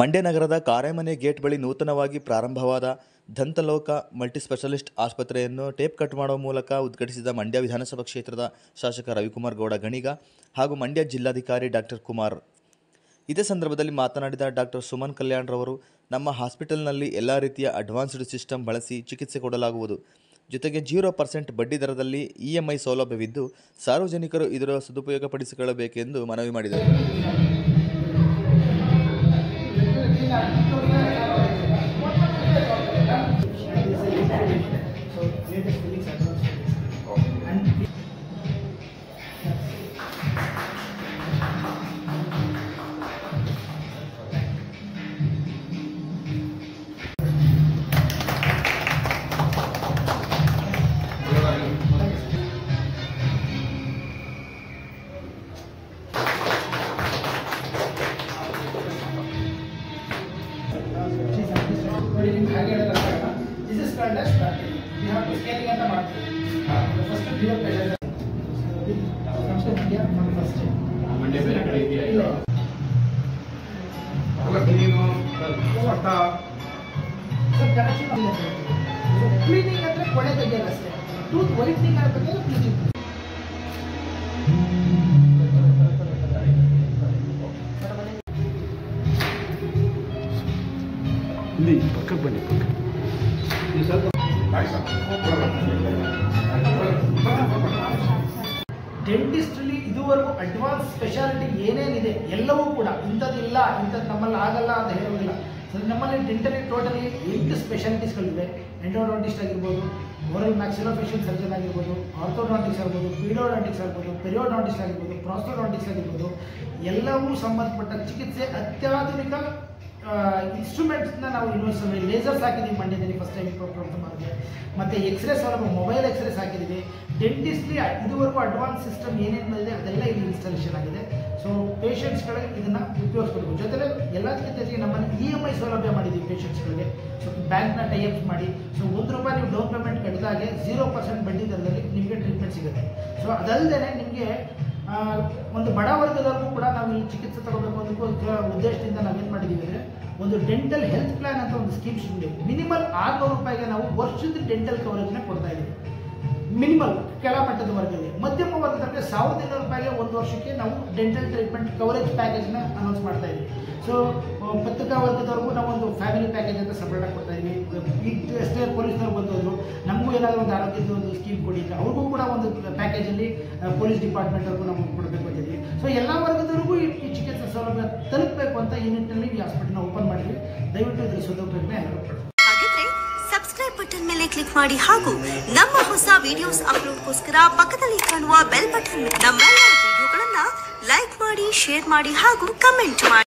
ಮಂಡ್ಯ ನಗರದ ಕಾರೆಮನೆ ಗೇಟ್ ಬಳಿ ನೂತನವಾಗಿ ಪ್ರಾರಂಭವಾದ ದಂತಲೋಕ ಮಲ್ಟಿಸ್ಪೆಷಾಲಿಸ್ಟ್ ಆಸ್ಪತ್ರೆಯನ್ನು ಟೇಪ್ ಕಟ್ ಮಾಡುವ ಮೂಲಕ ಉದ್ಘಾಟಿಸಿದ ಮಂಡ್ಯ ವಿಧಾನಸಭಾ ಕ್ಷೇತ್ರದ ಶಾಸಕ ರವಿಕುಮಾರ್ ಗೌಡ ಗಣಿಗ ಹಾಗೂ ಮಂಡ್ಯ ಜಿಲ್ಲಾಧಿಕಾರಿ ಡಾಕ್ಟರ್ ಕುಮಾರ್. ಇದೇ ಸಂದರ್ಭದಲ್ಲಿ ಮಾತನಾಡಿದ ಡಾಕ್ಟರ್ ಸುಮನ್ ಕಲ್ಯಾಣ್ರವರು, ನಮ್ಮ ಹಾಸ್ಪಿಟಲ್ನಲ್ಲಿ ಎಲ್ಲ ರೀತಿಯ ಅಡ್ವಾನ್ಸ್ಡ್ ಸಿಸ್ಟಮ್ ಬಳಸಿ ಚಿಕಿತ್ಸೆ ಕೊಡಲಾಗುವುದು. ಜೊತೆಗೆ 0% ಬಡ್ಡಿ ದರದಲ್ಲಿ EMI ಸೌಲಭ್ಯವಿದ್ದು ಸಾರ್ವಜನಿಕರು ಇದರ ಸದುಪಯೋಗಪಡಿಸಿಕೊಳ್ಳಬೇಕೆಂದು ಮನವಿ ಮಾಡಿದರು. This is called as starting. We have to scaling at the market. The first pure pressure. Comes to India from first time. Monday very cleaning ಅಂದ್ರೆ ಕೊಳೆ ತೆಗೆಯಲ್ಲ ಅಷ್ಟೇ. ಟೂತ್ ವೈಟ್ನಿಂಗ್ ಆಗಬೇಕಲ್ಲ ಕ್ಲೀನಿಂಗ್. ಇಲ್ಲಿ ಪಕ್ಕಕ್ಕೆ ಬನ್ನಿ ಪಕ್ಕ. ಡೆಂಟಿಸ್ಟ್ಲಿ ಇದುವರೆಗೂ ಅಡ್ವಾನ್ಸ್ ಸ್ಪೆಷಾಲಿಟಿ ಏನೇನಿದೆ ಎಲ್ಲವೂ ಕೂಡ ಇಂಥದ್ದಿಲ್ಲ, ಇಂಥದ್ದು ನಮ್ಮಲ್ಲಿ ಆಗಲ್ಲ ಅಂತ ಹೇಳೋದಿಲ್ಲ. ನಮ್ಮಲ್ಲಿ ಡೆಂಟಲಿ ಟೋಟಲಿ 8 ಸ್ಪೆಷಾಲಿಟೀಸ್ಗಳಿವೆ. ಎಂಡೋಡಾಂಟಿಸ್ಟ್ ಆಗಿರ್ಬೋದು, ಓರಲ್ ಮ್ಯಾಕ್ಸಿಲೋಫೇಶಿಯಲ್ ಸರ್ಜನ್ ಆಗಿರ್ಬೋದು, ಆರ್ಥೋಡಾಂಟಿಕ್ಸ್ ಆಗಿರ್ಬೋದು, ಪೀಡೋಡಾಂಟಿಕ್ಸ್ ಆಗಿರ್ಬೋದು, ಪೆರಿಯೋಡಾಂಟಿಕ್ಸ್ ಆಗಿರ್ಬೋದು, ಪ್ರಾಸ್ಟೋಡಾಂಟಿಕ್ಸ್ ಆಗಿರ್ಬೋದು, ಎಲ್ಲವೂ ಸಂಬಂಧಪಟ್ಟ ಚಿಕಿತ್ಸೆ ಅತ್ಯಾಧುನಿಕ ಇನ್ಸ್ಟ್ರೂಮೆಂಟ್ಸ್ನ ನಾವು ಇನ್ನೊಂದು ಲೇಸರ್ಸ್ ಹಾಕಿದ್ದೀವಿ ಮಂಡ್ಯದಲ್ಲಿ ಫಸ್ಟ್ ಟೈಮ್ ಮಾಡಿದೆ. ಮತ್ತು ಎಕ್ಸ್ರೇ ಸೌಲಭ್ಯ, ಮೊಬೈಲ್ ಎಕ್ಸ್ರೇಸ್ ಹಾಕಿದ್ದೀವಿ. ಡೆಂಟಿಸ್ಟ್ಲಿ ಇದುವರೆಗೂ ಅಡ್ವಾನ್ಸ್ ಸಿಸ್ಟಮ್ ಏನೇನು ಬಂದಿದೆ ಅದೆಲ್ಲ ಇಲ್ಲಿ ಇನ್ಸ್ಟಾಲೇಷನ್ ಆಗಿದೆ. ಸೊ ಪೇಷಂಟ್ಸ್ಗಳಿಗೆ ಇದನ್ನು ಉಪಯೋಗಿಸ್ಬೇಕು. ಜೊತೆಗೆ ಎಲ್ಲದಕ್ಕಿಂತ ಜೊತೆಗೆ ನಮ್ಮಲ್ಲಿ EMI ಸೌಲಭ್ಯ ಮಾಡಿದ್ದೀವಿ ಪೇಷಂಟ್ಸ್ಗಳಿಗೆ. ಸೊ ಬ್ಯಾಂಕ್ನ ಟೈಅಪ್ಸ್ ಮಾಡಿ, ಸೊ ₹1 ನೀವು ಡೌನ್ ಪೇಮೆಂಟ್ ಕಟ್ಟಿದಾಗೆ 0% ಬಡ್ಡಿ ದರದಲ್ಲಿ ನಿಮಗೆ ಟ್ರೀಟ್ಮೆಂಟ್ ಸಿಗುತ್ತೆ. ಸೊ ಅದಲ್ಲದೆ ನಿಮಗೆ ಒಂದು ಬಡ ವರ್ಗದವ್ರಿಗೂ ಕೂಡ ನಾವು ಇಲ್ಲಿ ಚಿಕಿತ್ಸೆ ತಗೋಬೇಕು ಅನ್ನೋ ಉದ್ದೇಶದಿಂದ ನಾವೇನು ಮಾಡಿದ್ದೀವಿ ಅಂದರೆ ಒಂದು ಡೆಂಟಲ್ ಹೆಲ್ತ್ ಪ್ಲಾನ್ ಅಂತ ಒಂದು ಸ್ಕೀಮ್ ಇದೆ. ಮಿನಿಮಲ್ ₹600 ನಾವು ವರ್ಷದ ಡೆಂಟಲ್ ಕವರೇಜ್ನ ಕೊಡ್ತಾ ಇದ್ದೀವಿ. ಮಿನಿಮಲ್ ಕೆಳಮಟ್ಟದ ವರ್ಗದಲ್ಲಿ. ಮಧ್ಯಮ ವರ್ಗದವರಿಗೆ ₹1200 ಒಂದು ವರ್ಷಕ್ಕೆ ನಾವು ಡೆಂಟಲ್ ಟ್ರೀಟ್ಮೆಂಟ್ ಕವರೇಜ್ ಪ್ಯಾಕೇಜ್ನ ಅನೌನ್ಸ್ ಮಾಡ್ತಾ ಇದ್ದೀವಿ. ಸೊ ಪತ್ರಿಕಾ ವರ್ಗದವ್ರಿಗೂ ನಾವು ಒಂದು ಫ್ಯಾಮಿಲಿ ಪ್ಯಾಕೇಜ್ ಅಂತ ಸಪ್ರೇಟಾಗಿ ಕೊಡ್ತಾ ಇದ್ದೀವಿ. ಈಗ ಎಷ್ಟೇ ಪೊಲೀಸ್ನವ್ರು ಬಂದವರು ನಮಗೂ ಏನಾದರೂ ಒಂದು ಆರೋಗ್ಯದ ಒಂದು ಸ್ಕೀಮ್ ಕೊಟ್ಟಿದ್ರೆ ಅವ್ರಿಗೂ ಕೂಡ ಒಂದು ಪ್ಯಾಕೇಜಲ್ಲಿ ಪೊಲೀಸ್ ಡಿಪಾರ್ಟ್ಮೆಂಟ್ವರೆಗೂ ನಾವು ಕೊಡಬೇಕು ಅಂತಿದ್ದೀವಿ. ಸೊ ಎಲ್ಲ ವರ್ಗದವರಿಗೂ ಈ ಚಿಕಿತ್ಸೆ ಸೌಲಭ್ಯ ತಲುಪಬೇಕು ಅಂತ ಈ ನಿಟ್ಟಿನಲ್ಲಿ ಈ ಹಾಸ್ಪಿಟಲ್ನ ಓಪನ್ ಮಾಡಿದ್ವಿ. ದಯವಿಟ್ಟು ಇದರ ಸದುಪಯೋಗನ ಎಲ್ಲರೂ ಸಬ್ಸ್ಕ್ರೈಬ್ ಬಟನ್ ಮೇಲೆ ಕ್ಲಿಕ್ ಮಾಡಿ ಹಾಗೂ ನಮ್ಮ ಹೊಸ ವಿಡಿಯೋಸ್ ಅಪ್ಲೋಡ್ಗೋಸ್ಕರ ಪಕ್ಕದಲ್ಲಿ ಕಾಣುವ ಬೆಲ್ ಬಟನ್ ನಮ್ಮೆಲ್ಲ ವಿಡಿಯೋಗಳನ್ನ ಲೈಕ್ ಮಾಡಿ, ಶೇರ್ ಮಾಡಿ ಹಾಗೂ ಕಮೆಂಟ್ ಮಾಡಿ.